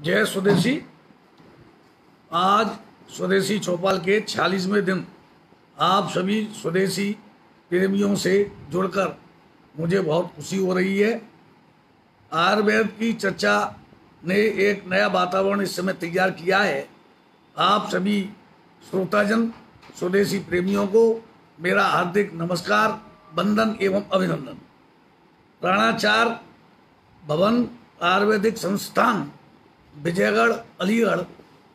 जय स्वदेशी। आज स्वदेशी चौपाल के 46वें दिन आप सभी स्वदेशी प्रेमियों से जुड़कर मुझे बहुत खुशी हो रही है। आयुर्वेद की चर्चा ने एक नया वातावरण इस समय तैयार किया है। आप सभी श्रोताजन स्वदेशी प्रेमियों को मेरा हार्दिक नमस्कार, वंदन एवं अभिनंदन। प्राणाचार भवन आयुर्वेदिक संस्थान विजयगढ़ अलीगढ़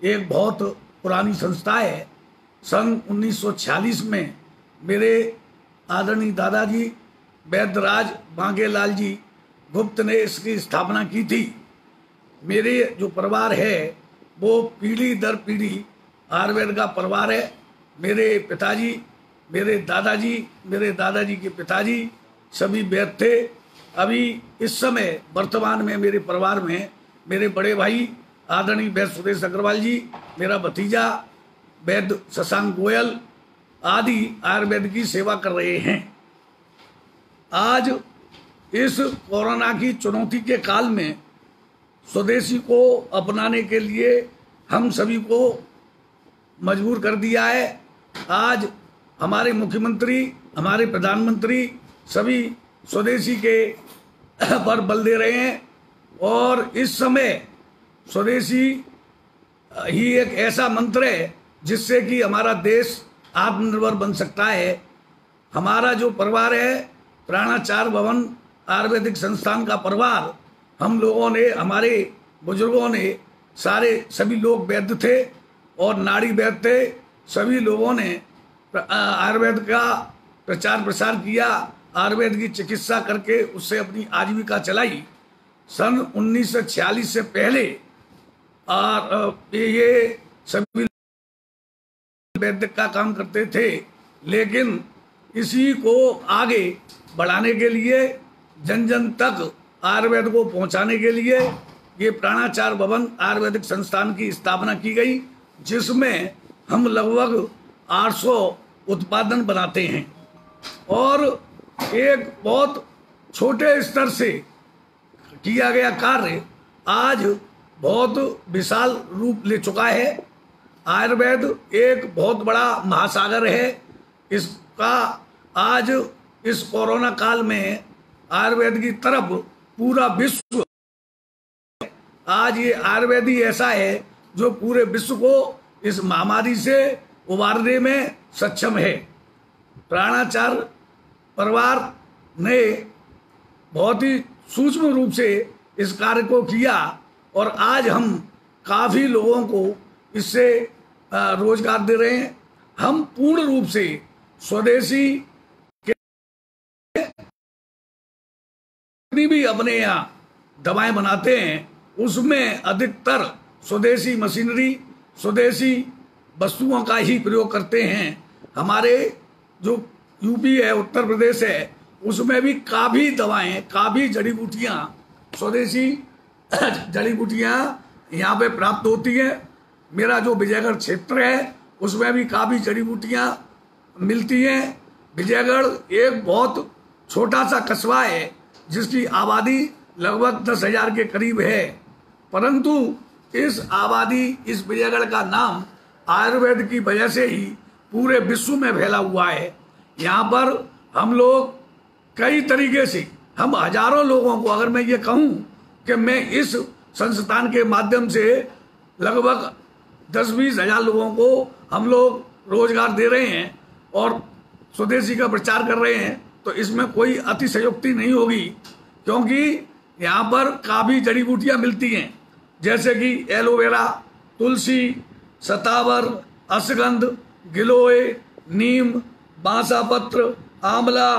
एक बहुत पुरानी संस्था है। सन 1946 में मेरे आदरणीय दादाजी वैद्यराज बांगेलाल जी गुप्त ने इसकी स्थापना की थी। मेरे जो परिवार है वो पीढ़ी दर पीढ़ी आयुर्वेद का परिवार है। मेरे पिताजी, मेरे दादाजी के पिताजी सभी वैद्य थे। अभी इस समय वर्तमान में मेरे परिवार में मेरे बड़े भाई आदरणीय वैद्य सुरेश अग्रवाल जी, मेरा भतीजा वैद्य शशांक गोयल आदि आयुर्वेद की सेवा कर रहे हैं। आज इस कोरोना की चुनौती के काल में स्वदेशी को अपनाने के लिए हम सभी को मजबूर कर दिया है। आज हमारे मुख्यमंत्री, हमारे प्रधानमंत्री सभी स्वदेशी के पर बल दे रहे हैं और इस समय स्वदेशी ही एक ऐसा मंत्र है जिससे कि हमारा देश आत्मनिर्भर बन सकता है। हमारा जो परिवार है प्राणाचार भवन आयुर्वेदिक संस्थान का परिवार, हम लोगों ने, हमारे बुजुर्गों ने, सभी लोग वैद्य थे और नाड़ी वैद्य थे। सभी लोगों ने आयुर्वेद का प्रचार प्रसार किया, आयुर्वेद की चिकित्सा करके उससे अपनी आजीविका चलाई। सन 1946 से पहले ये सभी वैद्य का काम करते थे, लेकिन इसी को आगे बढ़ाने के लिए, जन जन तक आयुर्वेद को पहुंचाने के लिए ये प्राणाचार भवन आयुर्वेदिक संस्थान की स्थापना की गई, जिसमें हम लगभग 800 उत्पादन बनाते हैं और एक बहुत छोटे स्तर से किया गया कार्य आज बहुत विशाल रूप ले चुका है। आयुर्वेद एक बहुत बड़ा महासागर है। इसका आज इस कोरोना काल में आयुर्वेद की तरफ पूरा विश्व, आज ये आयुर्वेद ही ऐसा है जो पूरे विश्व को इस महामारी से उबारने में सक्षम है। प्राणाचार परिवार ने बहुत ही सूक्ष्म रूप से इस कार्य को किया और आज हम काफी लोगों को इससे रोजगार दे रहे हैं। हम पूर्ण रूप से स्वदेशी के जितनी भी अपने यहाँ दवाएं बनाते हैं उसमें अधिकतर स्वदेशी मशीनरी, स्वदेशी वस्तुओं का ही प्रयोग करते हैं। हमारे जो यूपी है, उत्तर प्रदेश है, उसमें भी काफी दवाएं, काफी जड़ी बूटियां, स्वदेशी जड़ी बूटियां यहाँ पे प्राप्त होती हैं। मेरा जो विजयगढ़ क्षेत्र है उसमें भी काफी जड़ी बूटियां मिलती हैं। विजयगढ़ एक बहुत छोटा सा कस्बा है जिसकी आबादी लगभग 10,000 के करीब है, परंतु इस आबादी, इस विजयगढ़ का नाम आयुर्वेद की वजह से ही पूरे विश्व में फैला हुआ है। यहाँ पर हम लोग कई तरीके से, हम हजारों लोगों को, अगर मैं ये कहूँ कि मैं इस संस्थान के माध्यम से लगभग 10-20 हजार लोगों को हम लोग रोजगार दे रहे हैं और स्वदेशी का प्रचार कर रहे हैं, तो इसमें कोई अतिशयोक्ति नहीं होगी, क्योंकि यहाँ पर काफी जड़ी बूटियाँ मिलती हैं, जैसे कि एलोवेरा, तुलसी, सतावर, अश्वगंध, गिलोय, नीम, बांसापत्र, आंवला,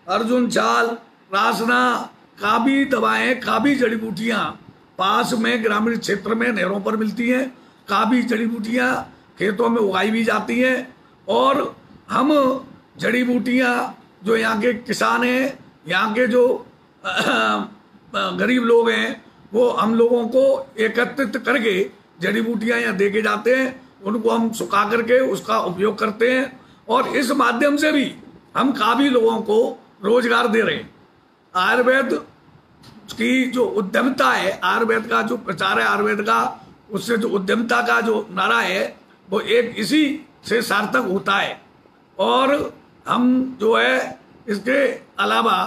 अर्जुन छाल, रासना, काफी दवाएं, काफी जड़ी बूटियां पास में ग्रामीण क्षेत्र में नहरों पर मिलती हैं। काफी जड़ी बूटियां खेतों में उगाई भी जाती हैं और हम जड़ी बूटियां जो यहाँ के किसान हैं, यहाँ के जो गरीब लोग हैं, वो हम लोगों को एकत्रित करके जड़ी बूटियां यहाँ दे के जाते हैं। उनको हम सुखा करके उसका उपयोग करते हैं और इस माध्यम से भी हम काफी लोगों को रोजगार दे रहे हैं। आयुर्वेद की जो उद्यमता है, आयुर्वेद का जो प्रचार है आयुर्वेद का, उससे जो उद्यमता का जो नारा है वो एक इसी से सार्थक होता है। और हम जो है इसके अलावा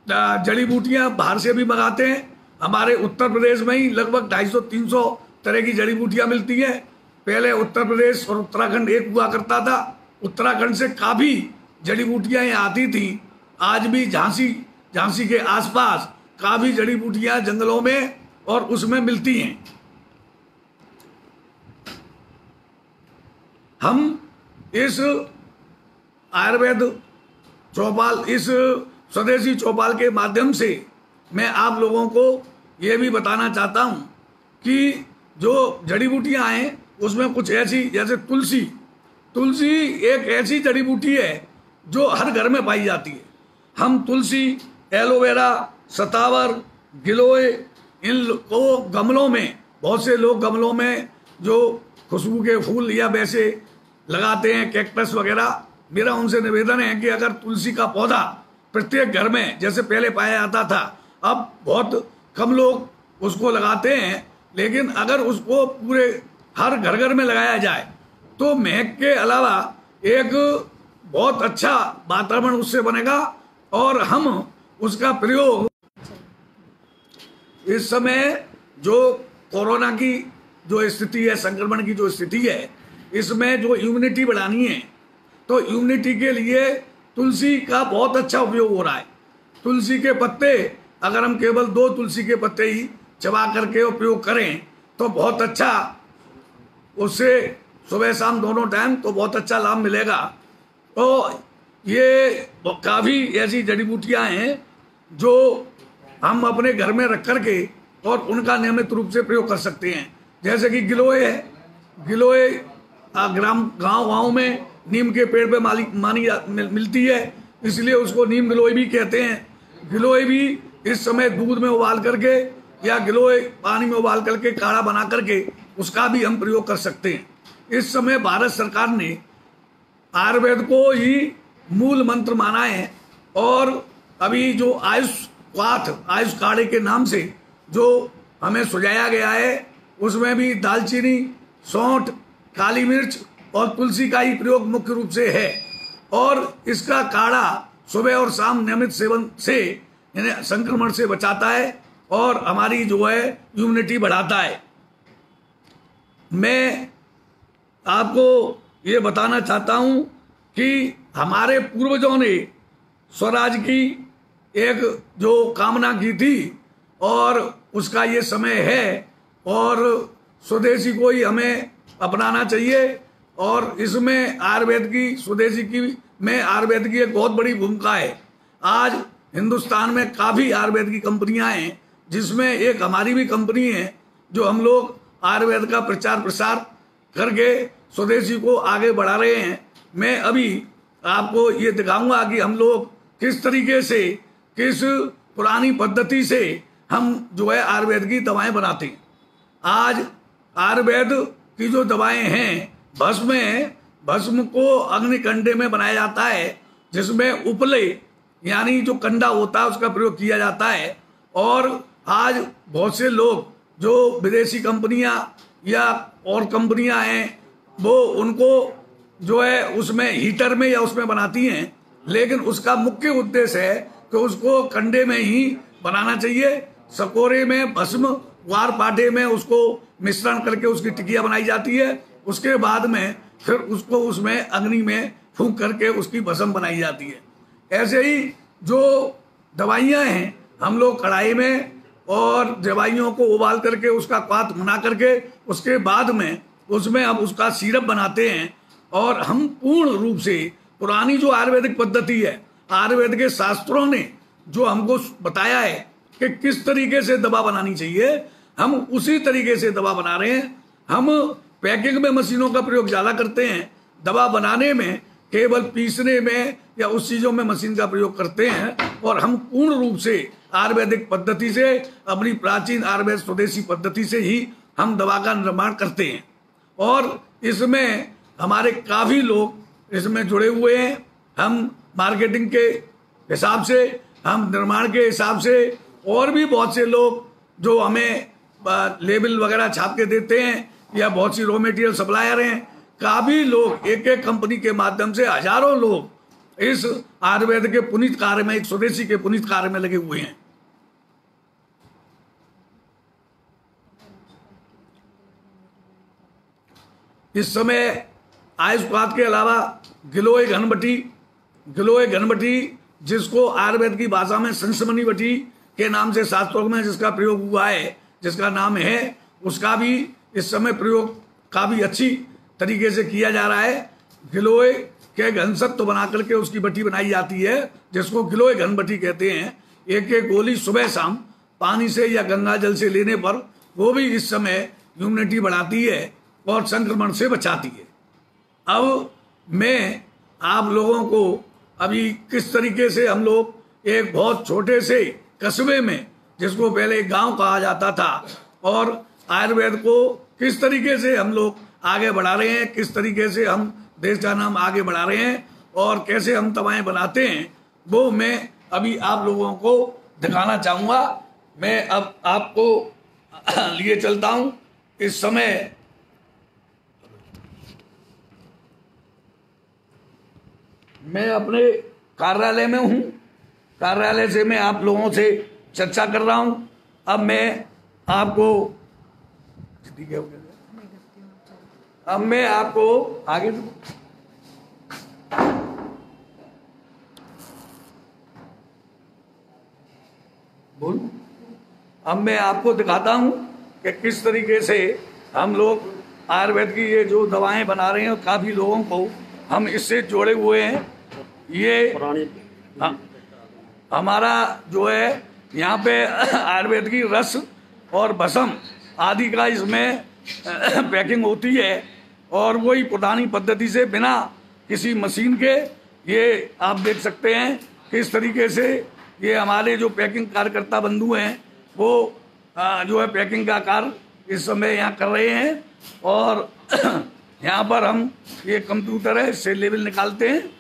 जड़ी बूटियां बाहर से भी मंगाते हैं। हमारे उत्तर प्रदेश में ही लगभग 250-300 तरह की जड़ी बूटियां मिलती हैं। पहले उत्तर प्रदेश और उत्तराखंड एक हुआ करता था। उत्तराखंड से काफ़ी जड़ी बूटियां यहाँ आती थी। आज भी झांसी के आसपास काफ़ी जड़ी बूटियां जंगलों में और उसमें मिलती हैं। हम इस आयुर्वेद चौपाल, इस स्वदेशी चौपाल के माध्यम से मैं आप लोगों को ये भी बताना चाहता हूँ कि जो जड़ी बूटियाँ हैं उसमें कुछ ऐसी, जैसे तुलसी एक ऐसी जड़ी बूटी है जो हर घर में पाई जाती है। हम तुलसी, एलोवेरा, सतावर, गिलोय, इन को गमलों में, बहुत से लोग गमलों में जो खुशबू के फूल या वैसे लगाते हैं, कैक्टस वगैरह। मेरा उनसे निवेदन है कि अगर तुलसी का पौधा प्रत्येक घर में जैसे पहले पाया जाता था, अब बहुत कम लोग उसको लगाते हैं, लेकिन अगर उसको पूरे हर घर में लगाया जाए तो महक के अलावा एक बहुत अच्छा वातावरण उससे बनेगा। और हम उसका प्रयोग इस समय जो कोरोना की जो स्थिति है, संक्रमण की जो स्थिति है, इसमें जो इम्यूनिटी बढ़ानी है, तो इम्यूनिटी के लिए तुलसी का बहुत अच्छा उपयोग हो रहा है। तुलसी के पत्ते, अगर हम केवल 2 तुलसी के पत्ते ही चबा करके उपयोग करें तो बहुत अच्छा, उससे सुबह शाम दोनों टाइम तो बहुत अच्छा लाभ मिलेगा। तो ये काफ़ी ऐसी जड़ी बूटियाँ हैं जो हम अपने घर में रख करके और उनका नियमित रूप से प्रयोग कर सकते हैं। जैसे कि गिलोय है, गिलोय गांव में नीम के पेड़ पे मिलती है, इसलिए उसको नीम गिलोय भी कहते हैं। गिलोय भी इस समय दूध में उबाल करके या गिलोय पानी में उबाल करके काढ़ा बना करके उसका भी हम प्रयोग कर सकते हैं। इस समय भारत सरकार ने आयुर्वेद को ही मूल मंत्र माना है और अभी जो आयुष काढ़े के नाम से जो हमें सुझाया गया है, उसमें भी दालचीनी, सौंठ, काली मिर्च और तुलसी का ही प्रयोग मुख्य रूप से है। और इसका काढ़ा सुबह और शाम नियमित सेवन से इन्हें संक्रमण से बचाता है और हमारी जो है इम्यूनिटी बढ़ाता है। मैं आपको ये बताना चाहता हूँ कि हमारे पूर्वजों ने स्वराज की एक जो कामना की थी और उसका ये समय है और स्वदेशी को ही हमें अपनाना चाहिए। और इसमें आयुर्वेद की, स्वदेशी की में आयुर्वेद की एक बहुत बड़ी भूमिका है। आज हिंदुस्तान में काफ़ी आयुर्वेद की कंपनियां हैं, जिसमें एक हमारी भी कंपनी है जो हम लोग आयुर्वेद का प्रचार प्रसार करके स्वदेशी को आगे बढ़ा रहे हैं। मैं अभी आपको ये दिखाऊंगा कि हम लोग किस तरीके से, किस पुरानी पद्धति से हम जो है आयुर्वेद की दवाएं बनाते हैं। आज आयुर्वेद की जो दवाएं हैं, भस्म को अग्निकंडे में बनाया जाता है, जिसमें उपले यानी जो कंडा होता है उसका प्रयोग किया जाता है। और आज बहुत से लोग जो विदेशी कंपनियां या और कंपनियां हैं, वो उनको जो है उसमें हीटर में या उसमें बनाती हैं, लेकिन उसका मुख्य उद्देश्य है कि उसको कंडे में ही बनाना चाहिए। सकोरे में भस्म, वार पाटे में उसको मिश्रण करके उसकी टिकिया बनाई जाती है। उसके बाद में फिर उसको उसमें अग्नि में फूंक करके उसकी भस्म बनाई जाती है। ऐसे ही जो दवाइयाँ हैं, हम लोग कढ़ाई में और दवाइयों को उबाल करके उसका क्वाथ बना करके उसके बाद में उसमें हम उसका सिरप बनाते हैं। और हम पूर्ण रूप से पुरानी जो आयुर्वेदिक पद्धति है, आयुर्वेद के शास्त्रों ने जो हमको बताया है कि किस तरीके से दवा बनानी चाहिए, हम उसी तरीके से दवा बना रहे हैं। हम पैकिंग में मशीनों का प्रयोग ज़्यादा करते हैं, दवा बनाने में केवल पीसने में या उस चीज़ों में मशीन का प्रयोग करते हैं। और हम पूर्ण रूप से आयुर्वेदिक पद्धति से, अपनी प्राचीन आयुर्वेद स्वदेशी पद्धति से ही हम दवा का निर्माण करते हैं। और इसमें हमारे काफ़ी लोग इसमें जुड़े हुए हैं। हम मार्केटिंग के हिसाब से, हम निर्माण के हिसाब से और भी बहुत से लोग जो हमें लेबल वगैरह छाप के देते हैं, या बहुत सी रॉ मटेरियल सप्लायर हैं, काफी लोग एक एक कंपनी के माध्यम से हजारों लोग इस आयुर्वेद के पुनीत कार्य में, एक स्वदेशी के पुनीत कार्य में लगे हुए हैं। इस समय आयुष्पात के अलावा गिलोय घनबटी जिसको आयुर्वेद की भाषा में संसमनी बटी के नाम से शास्त्रों में जिसका प्रयोग हुआ है, जिसका नाम है, उसका भी इस समय प्रयोग काफी अच्छी तरीके से किया जा रहा है। गिलोय के घनसत्व बना करके उसकी बटी बनाई जाती है, जिसको गिलोय घनबटी कहते हैं। एक एक गोली सुबह शाम पानी से या गंगा जल से लेने पर वो भी इस समय इम्यूनिटी बढ़ाती है और संक्रमण से बचाती है। अब मैं आप लोगों को अभी किस तरीके से हम लोग एक बहुत छोटे से कस्बे में, जिसको पहले गांव कहा जाता था, और आयुर्वेद को किस तरीके से हम लोग आगे बढ़ा रहे हैं, किस तरीके से हम देश का नाम आगे बढ़ा रहे हैं और कैसे हम दवाएं बनाते हैं, वो मैं अभी आप लोगों को दिखाना चाहूँगा। मैं अब आपको लिए चलता हूँ। इस समय मैं अपने कार्यालय में हूँ, कार्यालय से मैं आप लोगों से चर्चा कर रहा हूँ। अब मैं आपको आगे बोल, अब मैं आपको दिखाता हूँ कि किस तरीके से हम लोग आयुर्वेद की ये जो दवाएं बना रहे हैं, और काफी लोगों को हम इससे जोड़े हुए हैं। ये हमारा जो है यहाँ पे आयुर्वेद की रस और भस्म आदि का इसमें पैकिंग होती है, और वही पुरानी पद्धति से बिना किसी मशीन के, ये आप देख सकते हैं किस तरीके से ये हमारे जो पैकिंग कार्यकर्ता बंधु हैं वो जो है पैकिंग का कार्य इस समय यहाँ कर रहे हैं। और यहाँ पर हम, ये कंप्यूटर है, इससे लेवल निकालते हैं,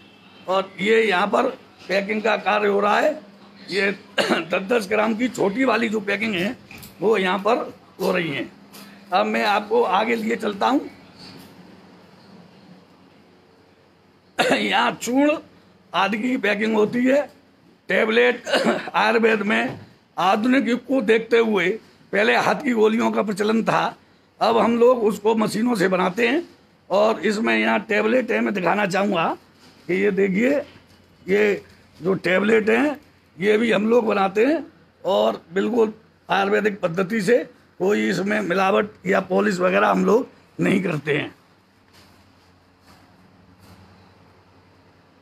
और ये यहाँ पर पैकिंग का कार्य हो रहा है। ये 10-10 ग्राम की छोटी वाली जो पैकिंग है वो यहाँ पर हो रही है। अब मैं आपको आगे लिए चलता हूँ। यहाँ चूर्ण आदि की पैकिंग होती है। टेबलेट आयुर्वेद में आधुनिक युग को देखते हुए पहले हाथ की गोलियों का प्रचलन था, अब हम लोग उसको मशीनों से बनाते हैं। और इसमें यहाँ टेबलेट है, मैं दिखाना चाहूँगा कि ये देखिए, ये जो टेबलेट हैं ये भी हम लोग बनाते हैं, और बिल्कुल आयुर्वेदिक पद्धति से, कोई इसमें मिलावट या पॉलिश वगैरह हम लोग नहीं करते हैं।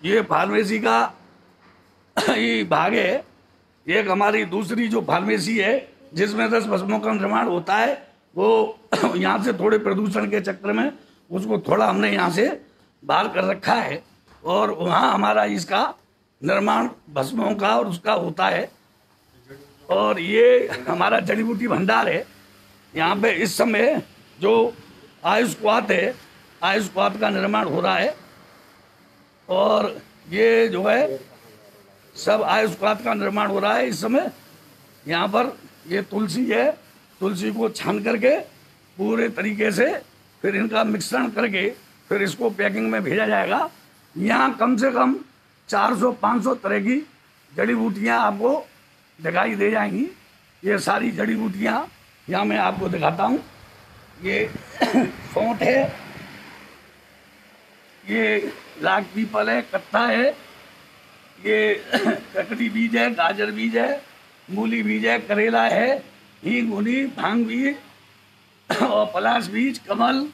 ये फार्मेसी का ही भाग है। एक हमारी दूसरी जो फार्मेसी है जिसमें 10 भस्मों का निर्माण होता है, वो यहाँ से थोड़े प्रदूषण के चक्कर में उसको थोड़ा हमने यहाँ से बाहर कर रखा है, और वहाँ हमारा इसका निर्माण भस्मों का और उसका होता है। और ये हमारा जड़ी बूटी भंडार है। यहाँ पे इस समय जो आयुष्पात है, आयुष्पात का निर्माण हो रहा है, और ये जो है सब आयुष्पात का निर्माण हो रहा है इस समय। यहाँ पर ये तुलसी है, तुलसी को छान करके पूरे तरीके से फिर इनका मिश्रण करके फिर इसको पैकिंग में भेजा जाएगा। यहाँ कम से कम 400-500 तरह की जड़ी बूटियाँ आपको दिखाई दे जाएंगी। ये सारी जड़ी बूटियाँ यहाँ मैं आपको दिखाता हूँ। ये सौंठ है, ये लाख पीपल है, कत्था है, ये ककड़ी बीज है, गाजर बीज है, मूली बीज है, करेला है, हींग, मुनी, भांग बीज और पलाश बीज, कमल,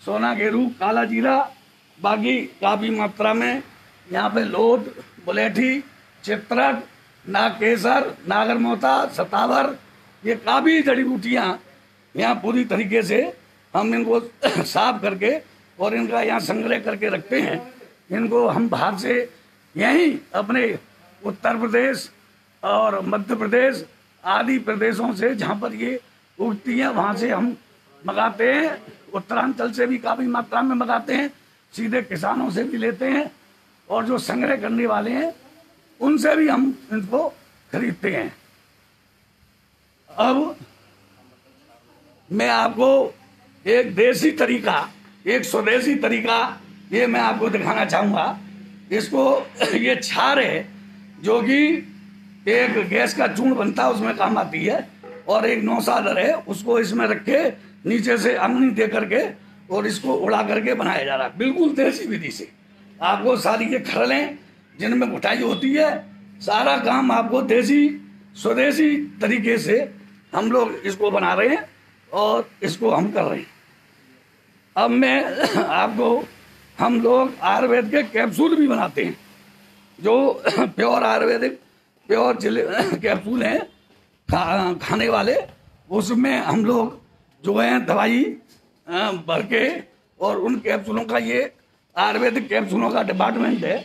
सोना गेरू, काला जीरा, बाकी काफ़ी मात्रा में यहाँ पे लोट, बुलेठी, चित्रक, नागकेसर, नागरमोता, सतावर, ये काफ़ी जड़ी बूटियाँ यहाँ पूरी तरीके से हम इनको साफ करके और इनका यहाँ संग्रह करके रखते हैं। इनको हम बाहर से यहीं अपने उत्तर प्रदेश और मध्य प्रदेश आदि प्रदेशों से जहाँ पर ये उगती हैं वहाँ से हम मंगाते हैं। उत्तरांचल से भी काफ़ी मात्रा में मंगाते हैं, सीधे किसानों से भी लेते हैं, और जो संग्रह करने वाले हैं उनसे भी हम इनको खरीदते हैं। अब मैं आपको एक देसी तरीका, एक स्वदेशी तरीका ये मैं आपको दिखाना चाहूँगा। इसको ये छार है जो कि एक गैस का चूर्ण बनता है उसमें काम आती है, और एक नौसादर है उसको इसमें रख के नीचे से अंगनी दे करके और इसको उड़ा करके बनाया जा रहा है, बिल्कुल देसी विधि से। आपको सारी ये खरलें जिनमें घुटाई होती है, सारा काम आपको देसी स्वदेशी तरीके से हम लोग इसको बना रहे हैं और इसको हम कर रहे हैं। अब मैं आपको, हम लोग आयुर्वेद के कैप्सूल भी बनाते हैं, जो प्योर आयुर्वेदिक प्योर कैप्सूल हैं खाने वाले, उसमें हम लोग जो है दवाई भर के, और उन कैप्सूलों का ये आयुर्वेदिक कैप्सूलों का डिपार्टमेंट है।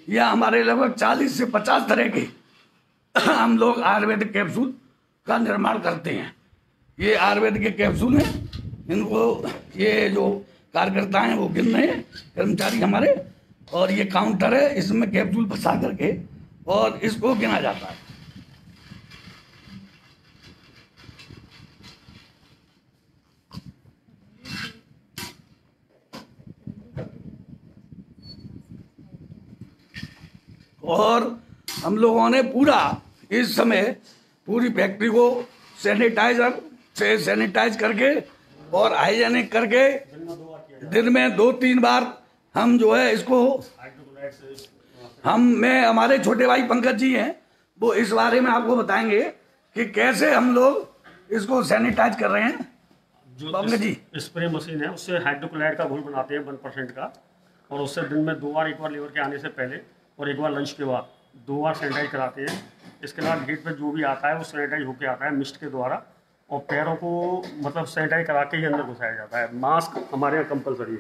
यह हमारे लगभग 40 से 50 तरह के हम लोग आयुर्वेदिक कैप्सूल का निर्माण करते हैं। ये आयुर्वेदिक के कैप्सूल हैं, इनको ये जो कार्यकर्ता हैं वो गिन रहे हैं, कर्मचारी हमारे, और ये काउंटर है, इसमें कैप्सूल फंसा करके और इसको गिना जाता है। और हम लोगों ने पूरा इस समय पूरी फैक्ट्री को सैनिटाइजर से सैनिटाइज करके और हाइजेनिक करके दिन में 2-3 बार हम जो है इसको, हमारे छोटे भाई पंकज जी हैं, वो इस बारे में आपको बताएंगे कि कैसे हम लोग इसको सैनिटाइज कर रहे हैं। जो पंकज जी, स्प्रे मशीन है उससे हाइड्रोक्लोराइड का घोल बनाते हैं 1% का, और उससे दिन में 2 बार, एक बार लीवर के आने से पहले और एक बार लंच के बाद 2 बार सैनिटाइज कराते हैं। इसके बाद गेट पे जो भी आता है वो सैनिटाइज होके आता है मिस्ट के द्वारा, और पैरों को मतलब सैनिटाइज करा के ही अंदर घुसाया जाता है। मास्क हमारे यहाँ कंपलसरी है।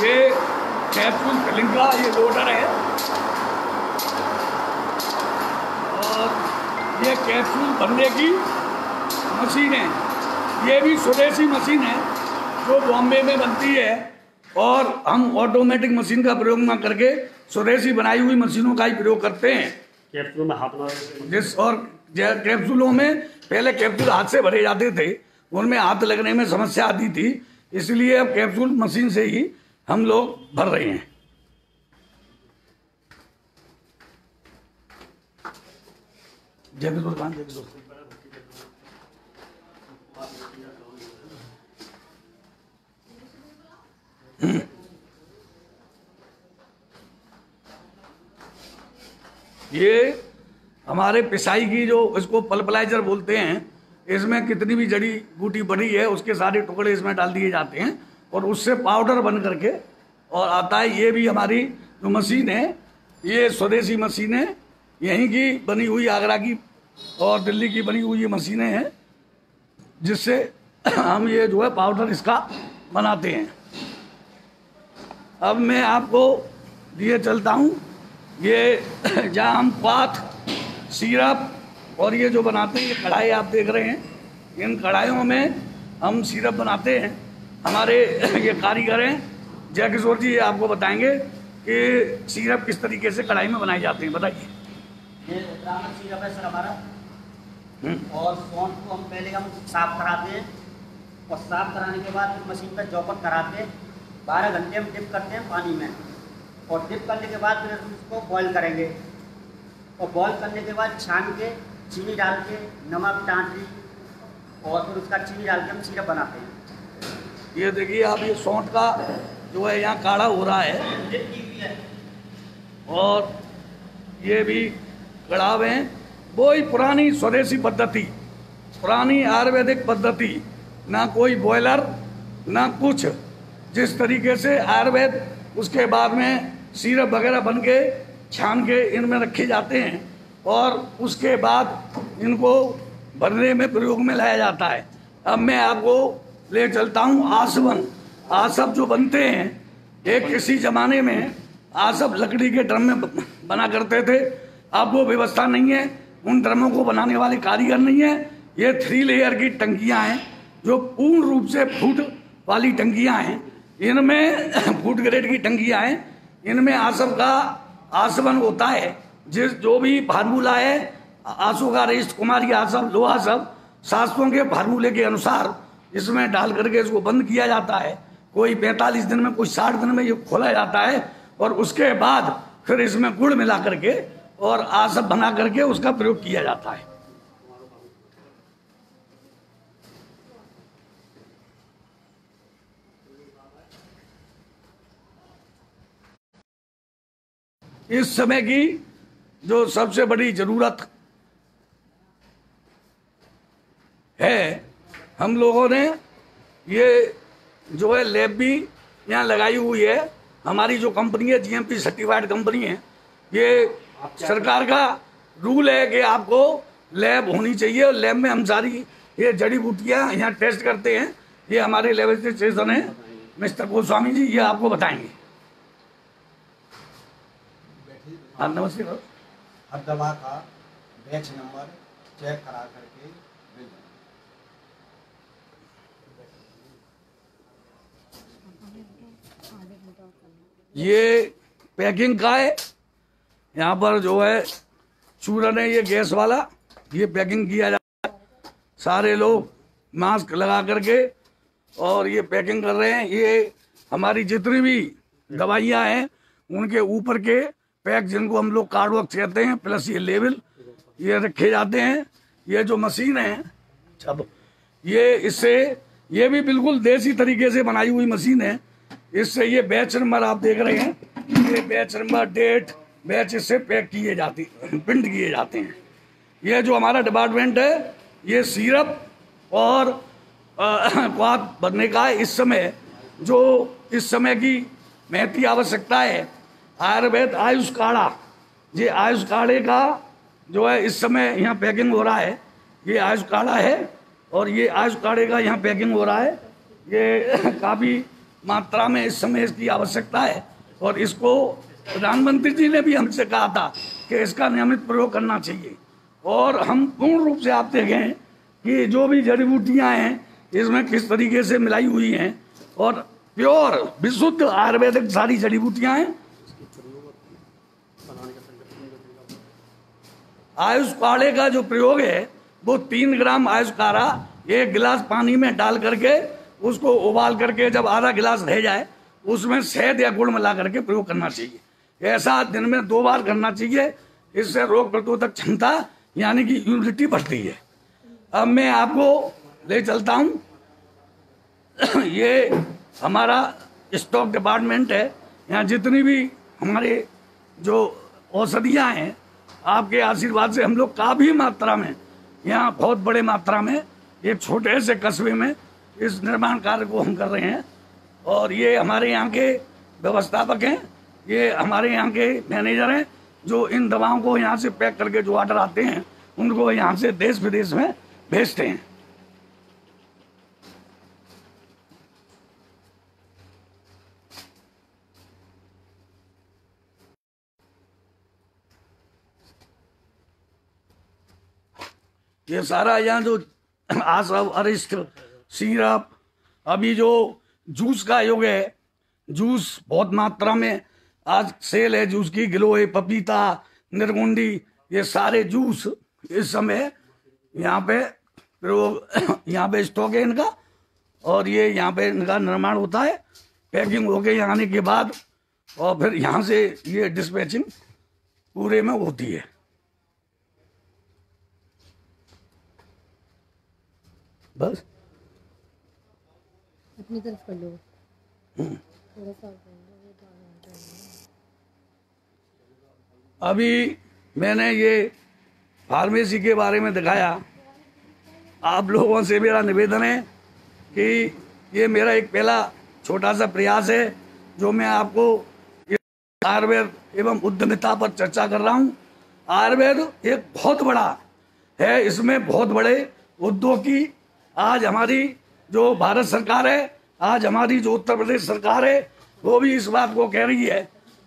ये कैप्सूल फिलिंग का ये लोडर है, और ये कैप्सूल भरने की मशीन है। ये भी स्वदेशी मशीन है जो बॉम्बे में बनती है, और हम ऑटोमेटिक मशीन का प्रयोग ना करके स्वदेशी बनाई हुई मशीनों का ही प्रयोग करते हैं। कैप्सूल में हाथ और कैप्सूलों में पहले कैप्सूल हाथ से भरे जाते थे, उनमें हाथ लगने में समस्या आती थी, इसलिए अब कैप्सूल मशीन से ही हम लोग भर रहे हैं। जय बिल्कुल खान, जय बिल्कुल। ये हमारे पिसाई की जो इसको पल्पलाइजर बोलते हैं, इसमें कितनी भी जड़ी बूटी बड़ी है उसके सारे टुकड़े इसमें डाल दिए जाते हैं और उससे पाउडर बन करके और आता है। ये भी हमारी जो मशीन है ये स्वदेशी मशीन है, यहीं की बनी हुई, आगरा की और दिल्ली की बनी हुई ये मशीनें हैं, जिससे हम ये जो है पाउडर इसका बनाते हैं। अब मैं आपको लिए चलता हूँ, ये जहाँ हम क्वाथ, सिरप और ये जो बनाते हैं, ये कढ़ाई आप देख रहे हैं, इन कढ़ाइयों में हम सिरप बनाते हैं। हमारे ये कारीगर हैं जय किशोर जी, ये आपको बताएंगे कि सिरप किस तरीके से कढ़ाई में बनाए जाते हैं, बताइए। ये उत्तराखंड सिरप है सर हमारा, और सौंठ को हम पहले साफ कराते हैं, और साफ कराने के बाद फिर मशीन पर जॉपर कराते हैं। 12 घंटे हम डिप करते हैं पानी में, और डिप करने के बाद फिर उसको बॉईल करेंगे, और बॉईल करने के बाद छान के चीनी डाल के, नमक, टांटी और फिर उसका चीनी डाल के हम सिरप बनाते हैं। ये देखिए आप, ये सौंठ का जो है यहाँ काढ़ा हो रहा है, और ये भी कड़ाव हैं। वो ही पुरानी स्वदेशी पद्धति, पुरानी आयुर्वेदिक पद्धति, ना कोई बॉयलर ना कुछ, जिस तरीके से आयुर्वेद उसके बाद में सिरप वगैरह बन के छान के इनमें रखे जाते हैं, और उसके बाद इनको भरने में प्रयोग में लाया जाता है। अब मैं आपको ले चलता हूँ आसवन। आसब जो बनते हैं, एक किसी जमाने में आसब लकड़ी के ड्रम में बना करते थे, अब वो व्यवस्था नहीं है, उन ड्रमों को बनाने वाले कारीगर नहीं है। ये 3 लेयर की टंकियां हैं जो पूर्ण रूप से फूट वाली टंकियां हैं, इनमें फूड ग्रेड की टंकियां हैं, इनमें आसब का आसवन होता है। जो भी फार्मूला है आशोकारिष्ट, कुमारी आसव, लोहा सब शास्त्रों के फार्मूले के अनुसार इसमें डाल करके इसको बंद किया जाता है। कोई 45 दिन में, कोई 60 दिन में ये खोला जाता है और उसके बाद फिर इसमें गुड़ मिला करके और आसव बना करके उसका प्रयोग किया जाता है। इस समय की जो सबसे बड़ी जरूरत है, हम लोगों ने ये जो है लैब भी यहाँ लगाई हुई है। हमारी जो कंपनी है जीएमपी सर्टिफाइड कंपनी है। ये सरकार का रूल है कि आपको लैब होनी चाहिए और लैब में हम सारी ये जड़ी बूटियाँ यहाँ टेस्ट करते हैं। ये हमारे लेबोरेटरी स्टेशन है, मिस्टर गोस्वामी जी ये आपको बताएंगे। हाँ नमस्ते। हर दवा का बैच नंबर चेक करा करके मिल जाए। ये पैकिंग का है। यहाँ पर जो है चूरन है ये गैस वाला, ये पैकिंग किया जाता है। सारे लोग मास्क लगा करके और ये पैकिंग कर रहे हैं। ये हमारी जितनी भी दवाइयाँ हैं उनके ऊपर के पैक, जिनको हम लोग कार्ड वर्क कहते हैं, प्लस ये लेवल ये रखे जाते हैं। ये जो मशीन है अब ये इससे ये भी बिल्कुल देसी तरीके से बनाई हुई मशीन है। इससे ये बैच नंबर आप देख रहे हैं, ये बैच नंबर, डेट, बैच इससे पैक किए जाती, प्रिंट किए जाते हैं। ये जो हमारा डिपार्टमेंट है ये सिरप और क्वाथ बनने का है। इस समय जो इस समय की महती आवश्यकता है आयुर्वेद आयुष काढ़ा, ये आयुष काढ़े का जो है इस समय यहाँ पैकिंग हो रहा है। ये आयुष काढ़ा है और ये आयुष काढ़े का यहाँ पैकिंग हो रहा है। ये काफ़ी मात्रा में इस समय इसकी आवश्यकता है और इसको प्रधानमंत्री जी ने भी हमसे कहा था कि इसका नियमित प्रयोग करना चाहिए। और हम पूर्ण रूप से आप देखें कि जो भी जड़ी बूटियाँ हैं इसमें किस तरीके से मिलाई हुई हैं और प्योर विशुद्ध आयुर्वेदिक सारी जड़ी बूटियाँ हैं। आयुष काढ़े का जो प्रयोग है वो 3 ग्राम आयुष काढ़ा 1 गिलास पानी में डाल करके उसको उबाल करके जब आधा गिलास रह जाए उसमें शहद या गुड़ मिला करके प्रयोग करना चाहिए। ऐसा दिन में 2 बार करना चाहिए। इससे रोग प्रतिरोधक क्षमता यानी कि इम्यूनिटी बढ़ती है। अब मैं आपको ले चलता हूँ। ये हमारा स्टॉक डिपार्टमेंट है। यहाँ जितनी भी हमारे जो औषधियाँ हैं आपके आशीर्वाद से हम लोग काफ़ी मात्रा में यहाँ बहुत बड़े मात्रा में एक छोटे से कस्बे में इस निर्माण कार्य को हम कर रहे हैं। और ये हमारे यहाँ के व्यवस्थापक हैं, ये हमारे यहाँ के मैनेजर हैं जो इन दवाओं को यहाँ से पैक करके जो ऑर्डर आते हैं उनको यहाँ से देश विदेश में भेजते हैं। ये सारा यहाँ जो आसव, अरिष्ट, सिरप, अभी जो जूस का युग है, जूस बहुत मात्रा में आज सेल है जूस की। गिलोय, पपीता, निर्गुंडी, ये सारे जूस इस समय यहाँ पे यहाँ पे स्टॉक है इनका और ये यहाँ पे इनका निर्माण होता है। पैकिंग होके यहाँ आने के बाद और फिर यहाँ से ये डिस्पैचिंग पूरे में होती है। बस अपनी तरफ कर लो थोड़ा सा। अभी मैंने ये फार्मेसी के बारे में दिखाया। आप लोगों से मेरा निवेदन है कि ये मेरा एक पहला छोटा सा प्रयास है जो मैं आपको आयुर्वेद एवं उद्यमिता पर चर्चा कर रहा हूँ। आयुर्वेद एक बहुत बड़ा है, इसमें बहुत बड़े उद्योग की आज हमारी जो भारत सरकार है, आज हमारी जो उत्तर प्रदेश सरकार है वो भी इस बात को कह रही है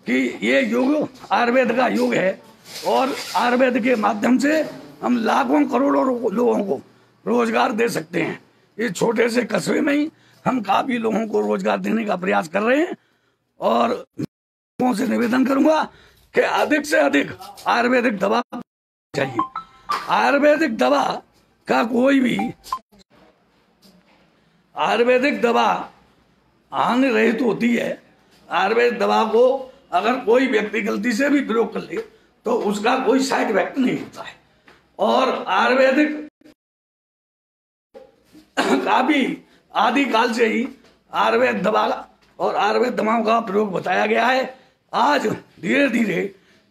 कि ये युग आयुर्वेद का युग है और आयुर्वेद के माध्यम से हम लाखों करोड़ों लोगों को रोजगार दे सकते हैं। इस छोटे से कस्बे में ही हम काफी लोगों को रोजगार देने का प्रयास कर रहे हैं और लोगों से निवेदन करूंगा कि अधिक से अधिक आयुर्वेदिक दवा चाहिए। आयुर्वेदिक दवा का कोई भी आयुर्वेदिक दवा हानि रहित होती है। आयुर्वेदिक दवा को अगर कोई व्यक्ति गलती से भी प्रयोग कर ले तो उसका कोई साइड इफेक्ट नहीं होता है। और आयुर्वेदिक काफी आदि काल से ही आयुर्वेद दवा और आयुर्वेद दवाओं का प्रयोग बताया गया है। आज धीरे धीरे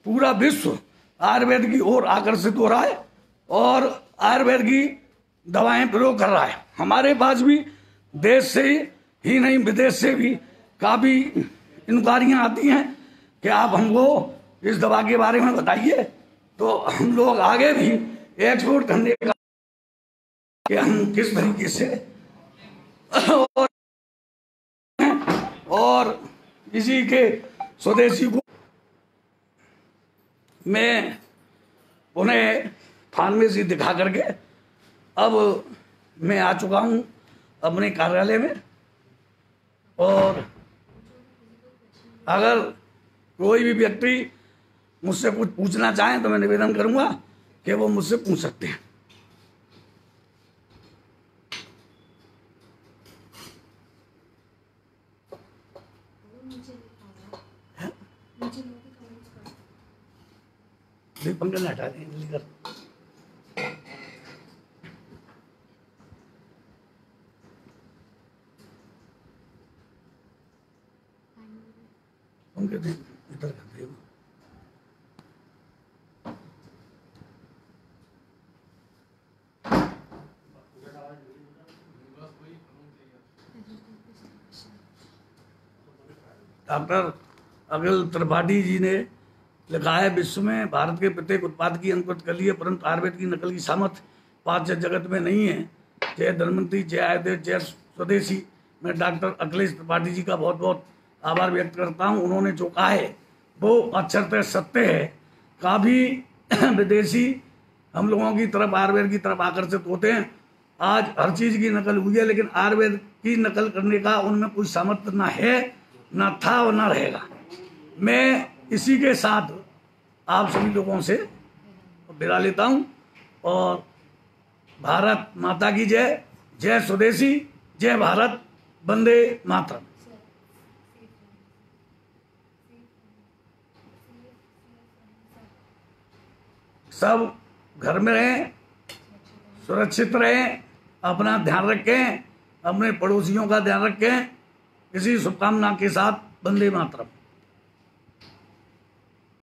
पूरा विश्व आयुर्वेद की ओर आकर्षित हो रहा है और आयुर्वेद की दवाएं प्रयोग कर रहा है। हमारे पास भी देश से ही नहीं विदेश से भी काफी इंक्वायरियां आती हैं कि आप हमको इस दवा के बारे में बताइए, तो हम लोग आगे भी एक्सपोर्ट करने का कि हम किस तरीके से और इसी के स्वदेशी को मैं उन्हें फार्मेसी दिखा करके अब मैं आ चुका हूं अपने कार्यालय में। और अगर कोई भी व्यक्ति मुझसे कुछ पूछना चाहे तो मैं निवेदन करूंगा कि वो मुझसे पूछ सकते हैं। पंखा न हटा दें जल्दी कर। पंखे दे इधर कर दे। डॉक्टर अखिल त्रिपाठी जी ने लिखा है, विश्व में भारत के प्रत्येक उत्पाद की अनुमति कर ली है, परंतु आयुर्वेद की नकल की सामर्थ्य पाश्चात्य जगत में नहीं है। जय धन्वंतरी, जय आयुर्वेद, जय स्वदेशी। मैं डॉक्टर अखिलेश त्रिपाठी जी का बहुत बहुत आभार व्यक्त करता हूं। उन्होंने जो कहा है वो अक्षरतः सत्य है। काफी विदेशी हम लोगों की तरफ आयुर्वेद की तरफ आकर्षित होते हैं। आज हर चीज की नकल हुई है, लेकिन आयुर्वेद की नकल करने का उनमें कोई सामर्थ्य ना है, ना था और ना रहेगा। मैं इसी के साथ आप सभी लोगों से विदा लेता हूं और भारत माता की जय, जय स्वदेशी, जय भारत, वंदे मातरम। सब घर में रहें, सुरक्षित रहें, अपना ध्यान रखें, अपने पड़ोसियों का ध्यान रखें। इसी शुभकामना के साथ वंदे मातरम।